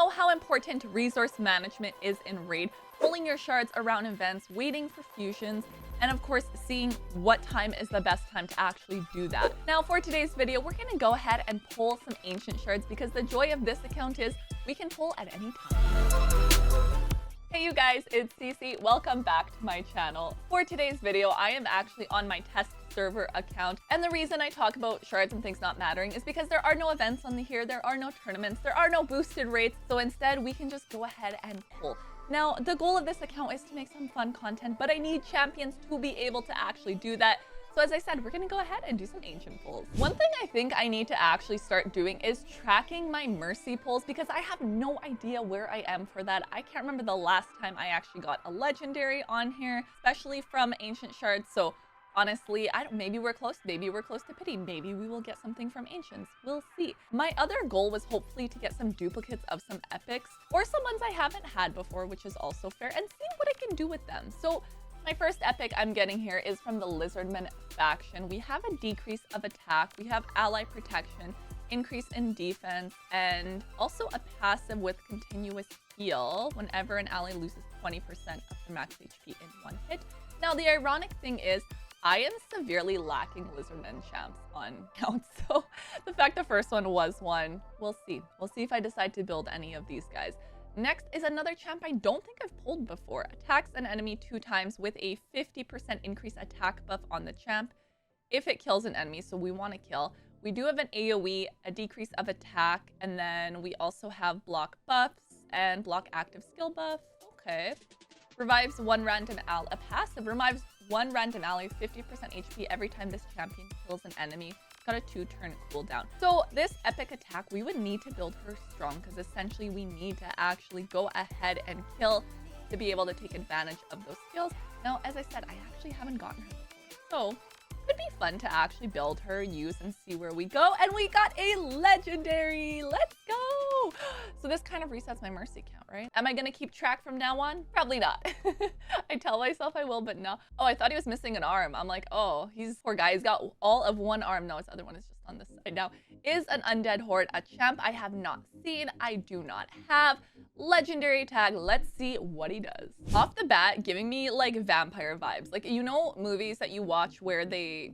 know how important resource management is in Raid, pulling your shards around events, waiting for fusions, and of course, seeing what time is the best time to actually do that. Now, for today's video, we're gonna go ahead and pull some ancient shards because the joy of this account is we can pull at any time. Hey you guys, it's Cece. Welcome back to my channel. For today's video, I am actually on my test server account, and the reason I talk about shards and things not mattering is because there are no events on here, there are no tournaments, there are no boosted rates, so instead we can just go ahead and pull. Now, the goal of this account is to make some fun content, but I need champions to be able to actually do that. So as I said, we're gonna go ahead and do some ancient pulls. One thing I think I need to actually start doing is tracking my mercy pulls because I have no idea where I am for that. I can't remember the last time I actually got a legendary on here, especially from ancient shards. So honestly, maybe we're close to pity. Maybe we will get something from ancients. We'll see. My other goal was hopefully to get some duplicates of some epics or some ones I haven't had before, which is also fair, and see what I can do with them. So my first epic I'm getting here is from the Lizardmen faction. We have a decrease of attack, we have ally protection, increase in defense, and also a passive with continuous heal whenever an ally loses 20% of their max HP in one hit. Now, the ironic thing is, I am severely lacking Lizardmen champs on count, so the fact the first one was one, we'll see. We'll see if I decide to build any of these guys. Next is another champ I don't think I've pulled before. Attacks an enemy 2 times with a 50% increase attack buff on the champ if it kills an enemy, so we want to kill. We do have an AoE, a decrease of attack, and then we also have block buffs and block active skill buff. Okay. Revives one random ally. A passive revives one random ally 50% HP every time this champion kills an enemy. Got a 2-turn cooldown. So this epic attack, we would need to build her strong because essentially we need to actually go ahead and kill to be able to take advantage of those skills. Now, as I said, I actually haven't gotten her before. So could be fun to actually build her, use, and see where we go. And we got a legendary. Let's go. So this kind of resets my mercy count, right? Am I gonna keep track from now on? Probably not. I tell myself I will, but no. Oh, I thought he was missing an arm. I'm like, oh, poor guy. He's got all of one arm. No, his other one is just on this side. Now, is an undead horde a champ I have not seen? I do not have. Legendary tag. Let's see what he does. Off the bat, giving me like vampire vibes. Like, you know, movies that you watch where they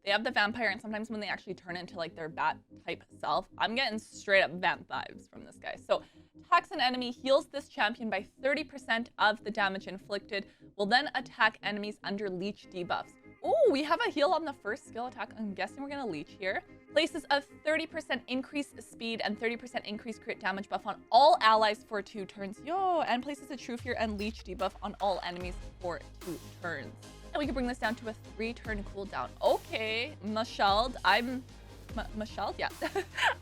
have the vampire, and sometimes when they actually turn into like their bat type self, I'm getting straight up vamp vibes from this guy. So attacks an enemy, heals this champion by 30% of the damage inflicted, will then attack enemies under leech debuffs. Oh, we have a heal on the first skill attack. I'm guessing we're gonna leech here. Places a 30% increased speed and 30% increased crit damage buff on all allies for 2 turns. Yo, and places a true fear and leech debuff on all enemies for 2 turns. And we can bring this down to a 3-turn cooldown. Okay, Mashald. Mashald? Yeah.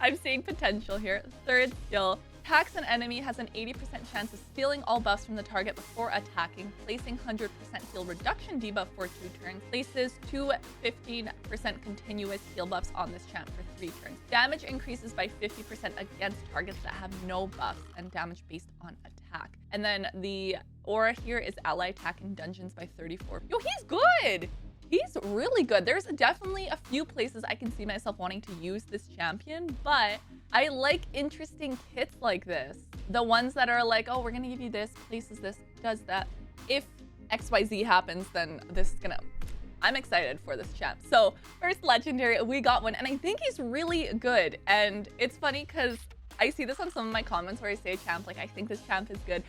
I'm seeing potential here. Third skill. Attacks an enemy, has an 80% chance of stealing all buffs from the target before attacking, placing 100% heal reduction debuff for 2 turns, places 2 15% continuous heal buffs on this champ for 3 turns. Damage increases by 50% against targets that have no buffs, and damage based on attack. And then the aura here is ally attack in dungeons by 34. Yo, he's good! He's really good. There's definitely a few places I can see myself wanting to use this champion, but I like interesting kits like this. The ones that are like, oh, we're gonna give you this, places this, does that. If XYZ happens, then this is gonna... I'm excited for this champ. So first legendary, we got one, and I think he's really good. And it's funny because I see this on some of my comments where I say champ, like I think this champ is good.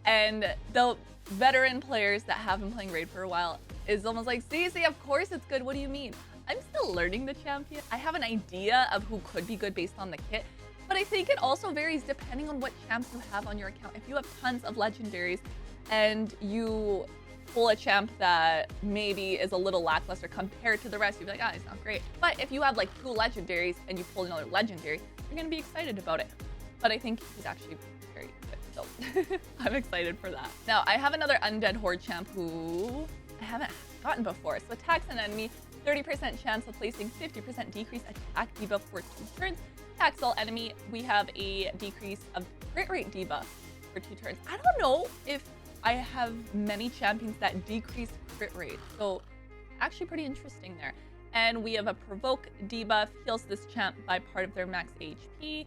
And the veteran players that have been playing Raid for a while is almost like, Cece, of course it's good. What do you mean? I'm still learning the champion. I have an idea of who could be good based on the kit, but I think it also varies depending on what champs you have on your account. If you have tons of legendaries and you pull a champ that maybe is a little lackluster compared to the rest, you'd be like, ah, it's not great. But if you have like 2 legendaries and you pull another legendary, you're gonna be excited about it. But I think he's actually very good, so I'm excited for that. Now, I have another undead horde champ who I haven't gotten before. So attacks an enemy, 30% chance of placing 50% decrease attack debuff for 2 turns. Attacks all enemy, we have a decrease of crit rate debuff for 2 turns. I don't know if I have many champions that decrease crit rate, so actually pretty interesting there. And we have a provoke debuff, heals this champ by part of their max HP.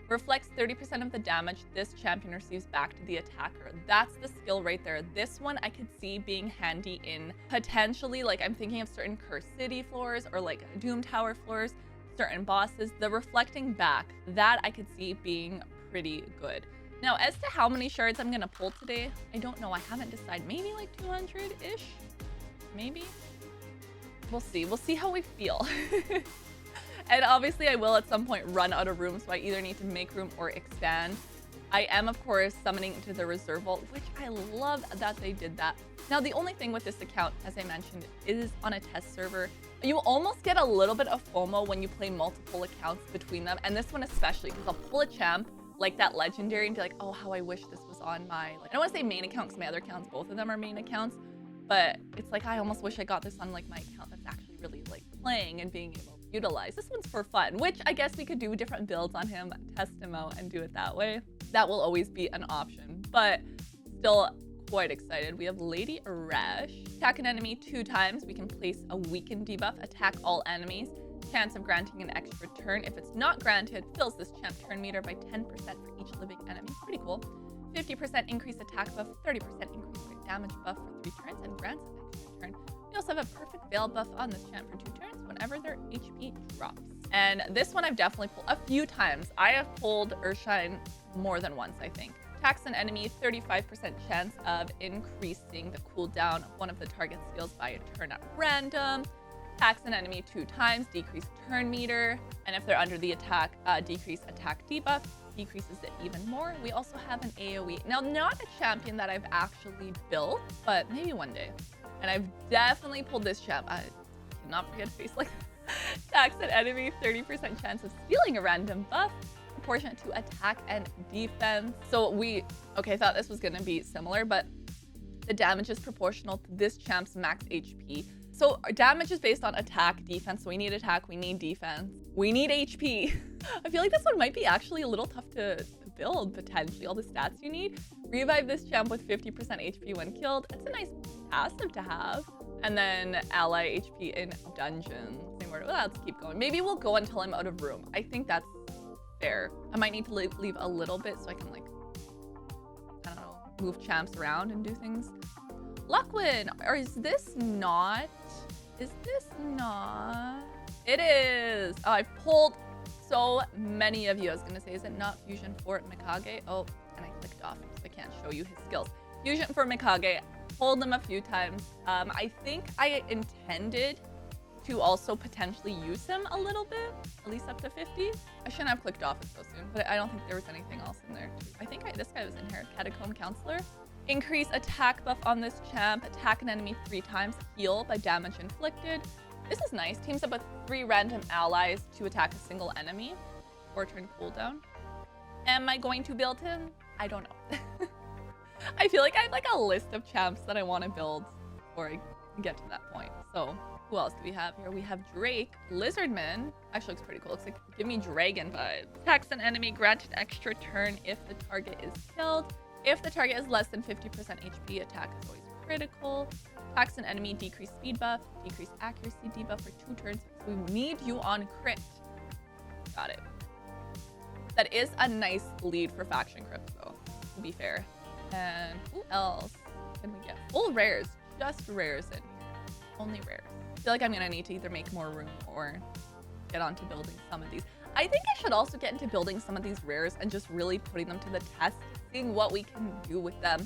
Reflects 30% of the damage this champion receives back to the attacker. That's the skill right there. This one I could see being handy in potentially, like I'm thinking of certain Cursed City floors or like Doom Tower floors, certain bosses. The reflecting back, that I could see being pretty good. Now, as to how many shards I'm gonna pull today, I don't know. I haven't decided. Maybe like 200-ish? Maybe? We'll see. We'll see how we feel. And obviously I will at some point run out of room, so I either need to make room or expand. I am, of course, summoning into the reserve vault, which I love that they did that. Now, the only thing with this account, as I mentioned, is on a test server. You almost get a little bit of FOMO when you play multiple accounts between them, and this one especially, because I'll pull a champ like that legendary and be like, oh, how I wish this was on my, like, I don't want to say main account because my other accounts, both of them are main accounts, but it's like I almost wish I got this on like my account that's actually really like playing and being able to utilize. This one's for fun, which I guess we could do different builds on him, test him out, and do it that way. That will always be an option, but still quite excited. We have Lady Arash. Attack an enemy 2 times. We can place a weaken debuff. Attack all enemies. Chance of granting an extra turn. If it's not granted, fills this champ turn meter by 10% for each living enemy. Pretty cool. 50% increase attack buff, 30% increase crit damage buff for 3 turns, and grants an extra turn. We also have a perfect veil buff on this champ for 2 turns whenever their HP drops. And this one I've definitely pulled a few times. I have pulled Urshine more than once, I think. Attacks an enemy, 35% chance of increasing the cooldown of one of the target skills by a turn at random. Attacks an enemy 2 times, decrease turn meter. And if they're under the attack, decrease attack debuff, decreases it even more. We also have an AoE. Now, not a champion that I've actually built, but maybe one day. And I've definitely pulled this champ. I cannot forget a face like that. Attacks an enemy, 30% chance of stealing a random buff, proportionate to attack and defense. So I thought this was gonna be similar, but the damage is proportional to this champ's max HP. So our damage is based on attack, defense. So we need attack, we need defense, we need HP. I feel like this one might be actually a little tough to build, potentially. All the stats you need. Revive this champ with 50% HP when killed. It's a nice passive to have. And then ally HP in dungeons. Same word. Well, let's keep going. Maybe we'll go until I'm out of room. I think that's fair. I might need to leave a little bit so I can, like, I don't know, move champs around and do things. Luckwin, or is this not? Is this not? It is. Oh, I pulled so many of you. I was gonna say, is it not Fusion for Mikage? Oh, and I clicked off, so I can't show you his skills. Fusion for Mikage, pulled them a few times. I think I intended to also potentially use him a little bit, at least up to 50. I shouldn't have clicked off it so soon, but I don't think there was anything else in there. I think this guy was in here, Catacomb Counselor. Increase attack buff on this champ. Attack an enemy 3 times. Heal by damage inflicted. This is nice. Teams up with 3 random allies to attack a single enemy. 4 turn cooldown. Am I going to build him? I don't know. I feel like I have like a list of champs that I want to build before I get to that point. So who else do we have here? We have Drake, Lizardman. Actually looks pretty cool. Looks like, give me dragon vibes. Attacks an enemy, grant an extra turn if the target is killed. If the target is less than 50% HP, attack is always critical. Attacks an enemy, decrease speed buff, decrease accuracy debuff for 2 turns. So we need you on crit. Got it. That is a nice lead for faction crypt, though, to be fair. And who else can we get? Full rares, just rares in here. Only rares. I feel like I'm gonna need to either make more room or get on to building some of these. I think I should also get into building some of these rares and just really putting them to the test, seeing what we can do with them.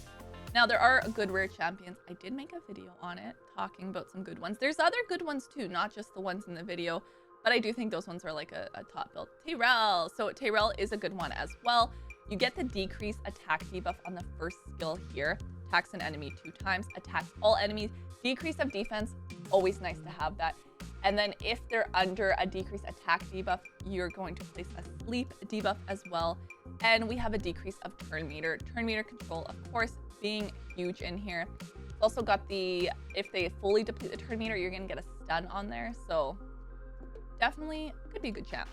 Now, there are good rare champions. I did make a video on it, talking about some good ones. There's other good ones too, not just the ones in the video, but I do think those ones are like a top build. Tyrell. So Tyrell is a good one as well. You get the decrease attack debuff on the first skill here. Attacks an enemy 2 times, attacks all enemies. Decrease of defense, always nice to have that. And then if they're under a decrease attack debuff, you're going to place a sleep debuff as well. And we have a decrease of turn meter. Turn meter control, of course, being huge in here. It's also got the, if they fully deplete the turn meter, you're gonna get a stun on there. So definitely could be a good champ.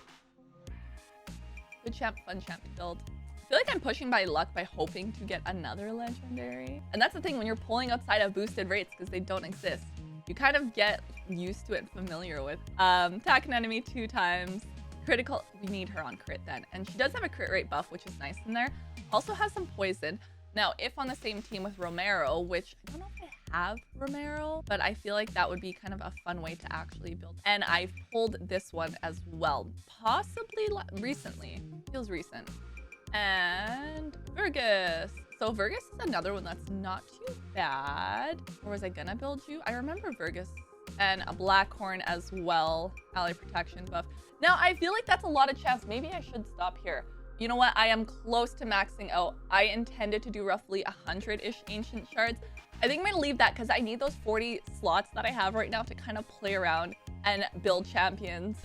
Good champ, fun champ to build. I feel like I'm pushing by luck by hoping to get another legendary. And that's the thing when you're pulling outside of boosted rates because they don't exist. You kind of get used to it, familiar with. Attack an enemy 2 times. Critical, we need her on crit then. And she does have a crit rate buff, which is nice in there. Also has some poison. Now, if on the same team with Romero, which I don't know if I have Romero, but I feel like that would be kind of a fun way to actually build. And I've pulled this one as well, possibly recently. Feels recent. And Virgus. So Virgus is another one that's not too bad. Or was I gonna build you? I remember Virgus. And a Blackhorn as well. Ally protection buff. Now, I feel like that's a lot of chance. Maybe I should stop here. You know what? I am close to maxing out. I intended to do roughly 100-ish ancient shards. I think I'm gonna leave that because I need those 40 slots that I have right now to kind of play around and build champions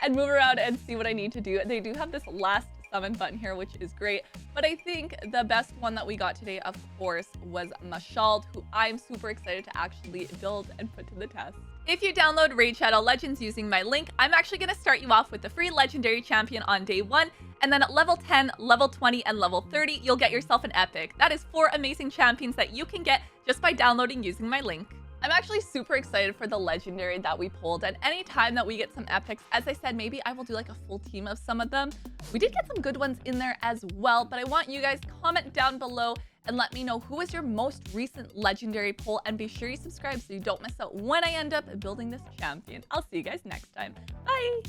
and move around and see what I need to do. They do have this last summon button here, which is great. But I think the best one that we got today, of course, was Mashald, who I'm super excited to actually build and put to the test. If you download Raid Shadow Legends using my link, I'm actually going to start you off with the free legendary champion on day 1. And then at level 10, level 20, and level 30, you'll get yourself an epic. That is 4 amazing champions that you can get just by downloading using my link. I'm actually super excited for the legendary that we pulled, and anytime that we get some epics, as I said, maybe I will do like a full team of some of them. We did get some good ones in there as well, but I want you guys to comment down below and let me know who was your most recent legendary pull, and be sure you subscribe so you don't miss out when I end up building this champion. I'll see you guys next time. Bye!